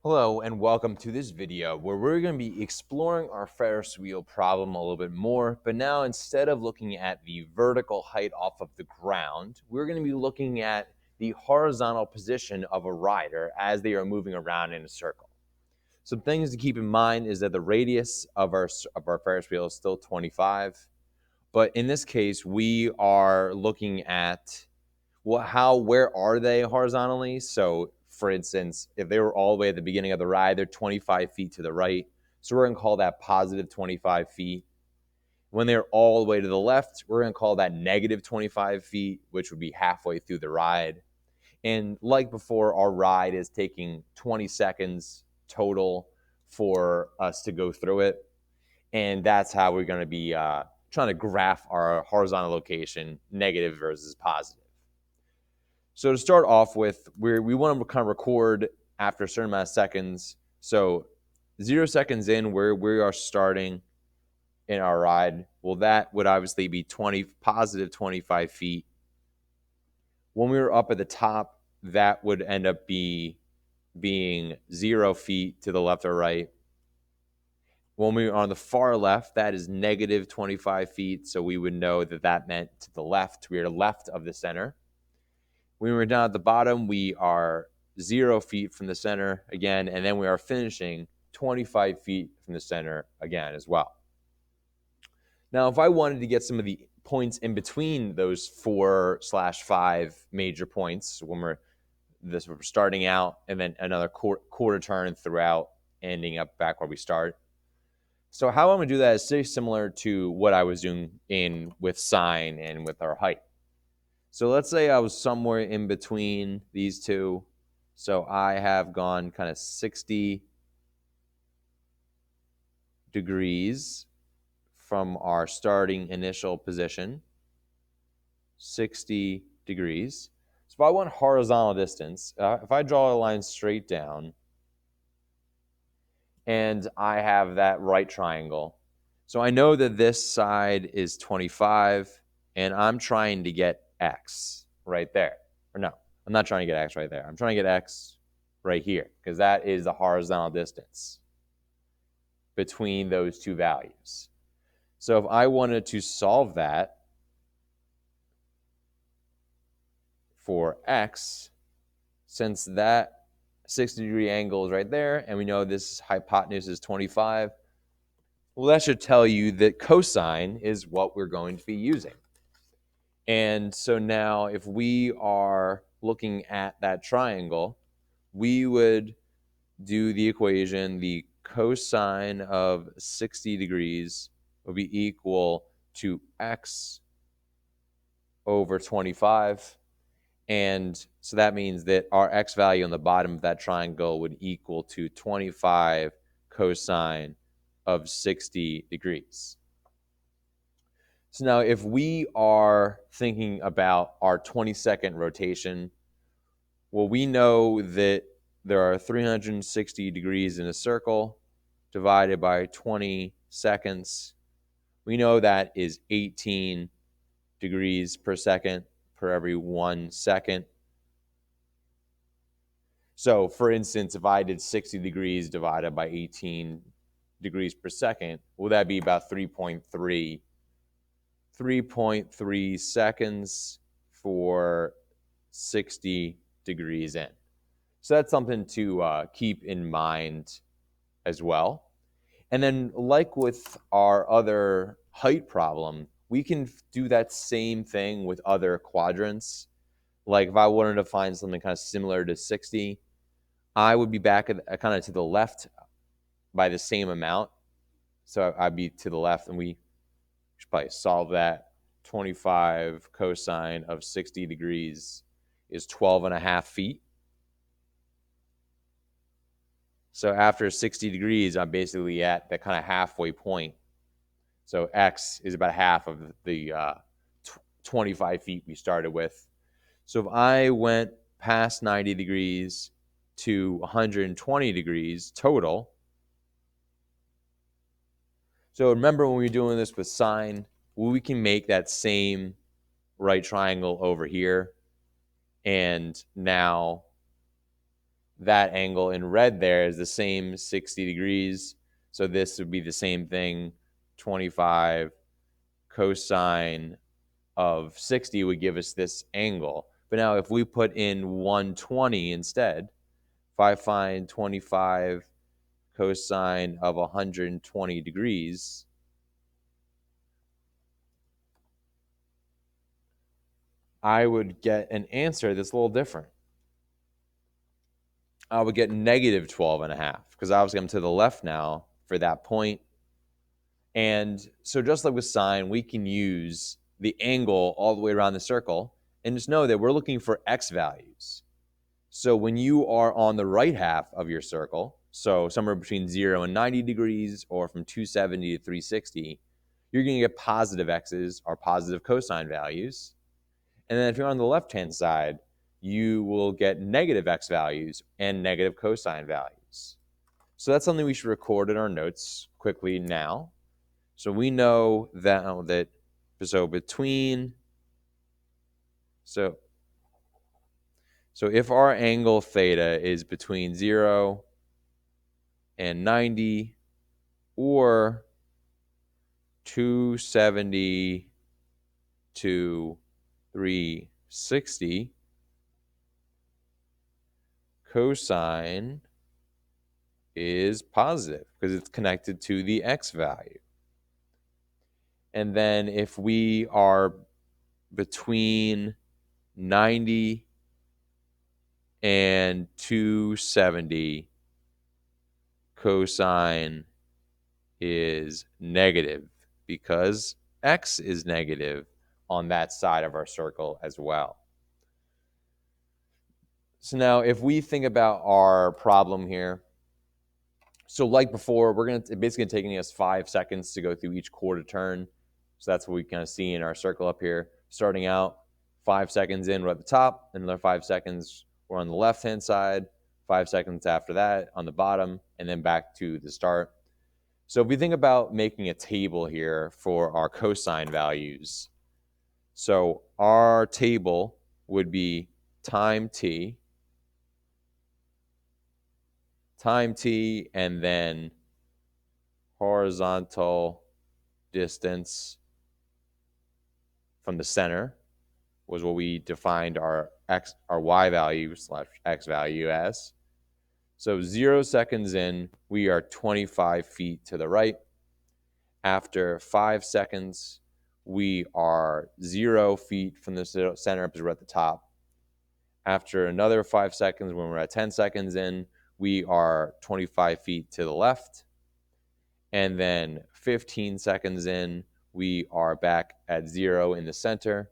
Hello and welcome to this video where we're going to be exploring our Ferris wheel problem a little bit more, but now instead of looking at the vertical height off of the ground, we're going to be looking at the horizontal position of a rider as they are moving around in a circle. Some things to keep in mind is that the radius of our Ferris wheel is still 25, but in this case we are looking at where are they horizontally? So, for instance, if they were all the way at the beginning of the ride, they're 25 feet to the right. So we're going to call that positive 25 feet. When they're all the way to the left, we're going to call that negative 25 feet, which would be halfway through the ride. And like before, our ride is taking 20 seconds total for us to go through it. And that's how we're going to be trying to graph our horizontal location, negative versus positive. So to start off with, we want to kind of record after a certain amount of seconds. So 0 seconds in, where we are starting in our ride, well, that would obviously be positive 25 feet. When we were up at the top, that would end up being 0 feet to the left or right. When we were on the far left, that is negative 25 feet. So we would know that that meant to the left. We are left of the center. When we're down at the bottom, we are 0 feet from the center again, and then we are finishing 25 feet from the center again as well. Now, if I wanted to get some of the points in between those 4/5 major points, when we're starting out and then another quarter turn throughout, ending up back where we start. So how I'm going to do that is very similar to what I was doing with sine and with our height. So let's say I was somewhere in between these two. So I have gone kind of 60 degrees from our starting initial position, 60 degrees. So if I want horizontal distance, if I draw a line straight down and I have that right triangle, so I know that this side is 25 and I'm trying to get X right there. Or no, I'm not trying to get X right there. I'm trying to get X right here because that is the horizontal distance between those two values. So if I wanted to solve that for X, since that 60-degree angle is right there and we know this hypotenuse is 25, well, that should tell you that cosine is what we're going to be using. And so now if we are looking at that triangle, we would do the equation, the cosine of 60 degrees would be equal to X over 25. And so that means that our X value on the bottom of that triangle would equal to 25 cosine of 60 degrees. So now if we are thinking about our 20-second rotation, well, we know that there are 360 degrees in a circle divided by 20 seconds. We know that is 18 degrees per second per every 1 second. So for instance, if I did 60 degrees divided by 18 degrees per second, will that be about 3.3 seconds for 60 degrees in. So that's something to keep in mind as well. And then like with our other height problem, we can do that same thing with other quadrants. Like if I wanted to find something kind of similar to 60, I would be back at kind of to the left by the same amount. So I'd be to the left, and we should probably solve that. 25 cosine of 60 degrees is 12.5 feet. So after 60 degrees, I'm basically at the kind of halfway point. So X is about half of the 25 feet we started with. So if I went past 90 degrees to 120 degrees total. So remember when we were doing this with sine, we can make that same right triangle over here. And now that angle in red there is the same 60 degrees. So this would be the same thing. 25 cosine of 60 would give us this angle. But now if we put in 120 instead, if I find 25 cosine of 120 degrees, I would get an answer that's a little different. I would get negative 12 and a half because obviously I'm to the left now for that point. And so just like with sine, we can use the angle all the way around the circle and just know that we're looking for x values. So when you are on the right half of your circle, so somewhere between 0 and 90 degrees or from 270 to 360, you're going to get positive x's or positive cosine values. And then if you're on the left-hand side, you will get negative x values and negative cosine values. So that's something we should record in our notes quickly now. So we know that if our angle theta is between 0 and 90 or 270 to 360, cosine is positive because it's connected to the x value. And then if we are between 90 and 270, cosine is negative because x is negative on that side of our circle as well. So now if we think about our problem here, so like before, it's basically taking us 5 seconds to go through each quarter turn. So that's what we kind of see in our circle up here. Starting out, 5 seconds in, we're at the top, another 5 seconds, we're on the left-hand side, 5 seconds after that on the bottom, and then back to the start. So if we think about making a table here for our cosine values, so our table would be time t, and then horizontal distance from the center was what we defined our y value / x value as. So 0 seconds in, we are 25 feet to the right. After 5 seconds, we are 0 feet from the center because we're at the top. After another 5 seconds, when we're at 10 seconds in, we are 25 feet to the left. And then 15 seconds in, we are back at 0 in the center.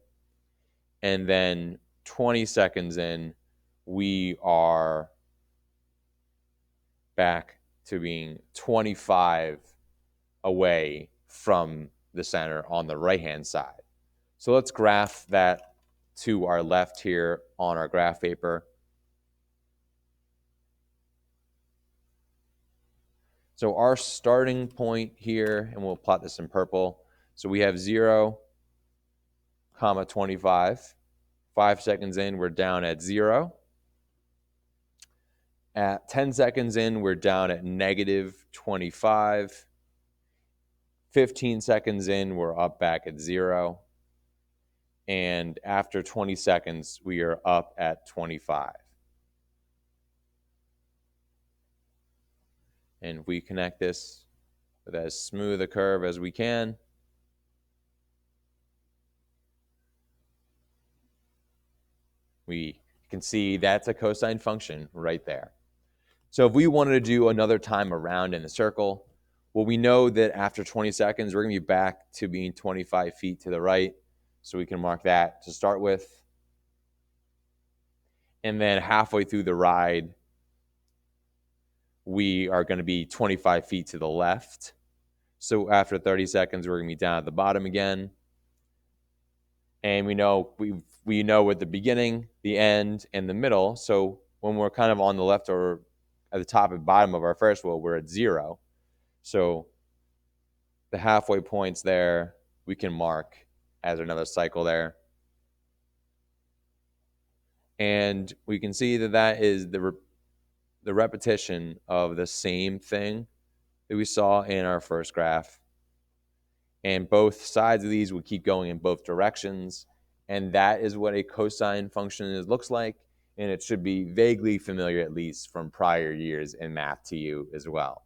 And then 20 seconds in, we are back to being 25 away from the center on the right-hand side. So let's graph that to our left here on our graph paper. So our starting point here, and we'll plot this in purple. So we have 0, 25. 5 seconds in, we're down at 0. At 10 seconds in, we're down at negative 25. 15 seconds in, we're up back at 0. And after 20 seconds, we are up at 25. And we connect this with as smooth a curve as we can. We can see that's a cosine function right there. So if we wanted to do another time around in the circle, well, we know that after 20 seconds, we're going to be back to being 25 feet to the right. So we can mark that to start with. And then halfway through the ride, we are going to be 25 feet to the left. So after 30 seconds, we're going to be down at the bottom again. And we know at the beginning, the end, and the middle. So when we're kind of on the left or at the top and bottom of our first wheel, we're at 0. So the halfway points there, we can mark as another cycle there. And we can see that is the repetition of the same thing that we saw in our first graph. And both sides of these would keep going in both directions. And that is what a cosine function looks like. And it should be vaguely familiar, at least from prior years in math to you as well.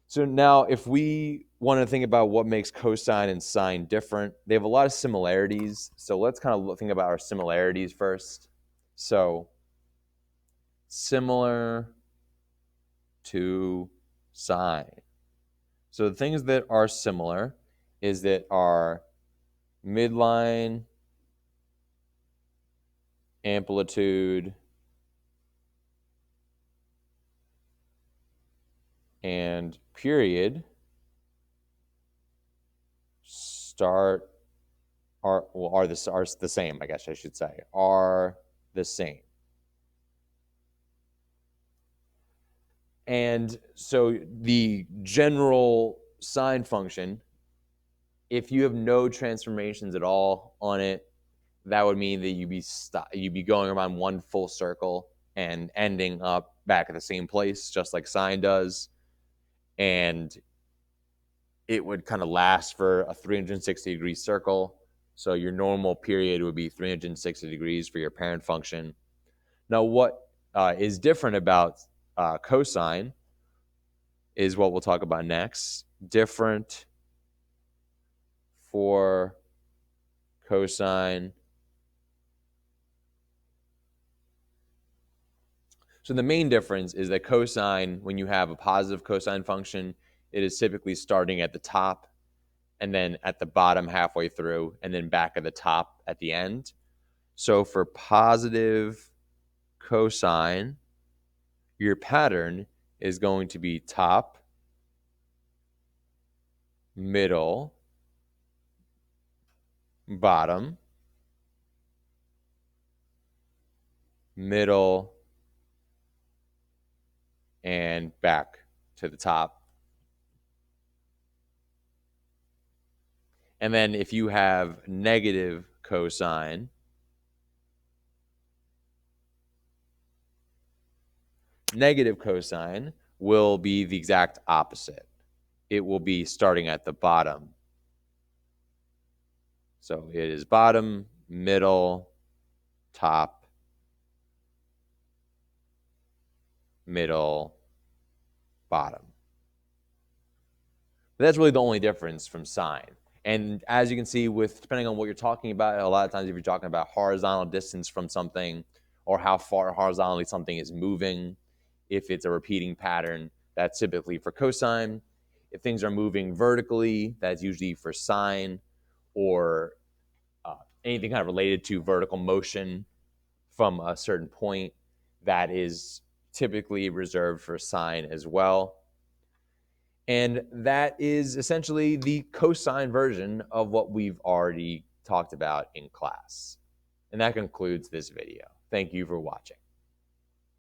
So now if we want to think about what makes cosine and sine different, they have a lot of similarities. So let's kind of think about our similarities first. So similar to sine. So the things that are similar is that our midline, amplitude, and period are the same, I guess I should say, are the same. And so the general sine function, if you have no transformations at all on it, that would mean that you'd be going around one full circle and ending up back at the same place, just like sine does. And it would kind of last for a 360-degree circle. So your normal period would be 360 degrees for your parent function. Now, what is different about cosine is what we'll talk about next. Different for cosine. So the main difference is that cosine, when you have a positive cosine function, it is typically starting at the top and then at the bottom halfway through and then back at the top at the end. So for positive cosine, your pattern is going to be top, middle, bottom, middle, and back to the top. And then if you have negative cosine, negative cosine will be the exact opposite. It will be starting at the bottom. So it is bottom, middle, top, middle, bottom. But that's really the only difference from sine. And as you can see, depending on what you're talking about, a lot of times if you're talking about horizontal distance from something or how far horizontally something is moving, if it's a repeating pattern, that's typically for cosine. If things are moving vertically, that's usually for sine, or anything kind of related to vertical motion from a certain point, that is typically reserved for sine as well. And that is essentially the cosine version of what we've already talked about in class. And that concludes this video. Thank you for watching.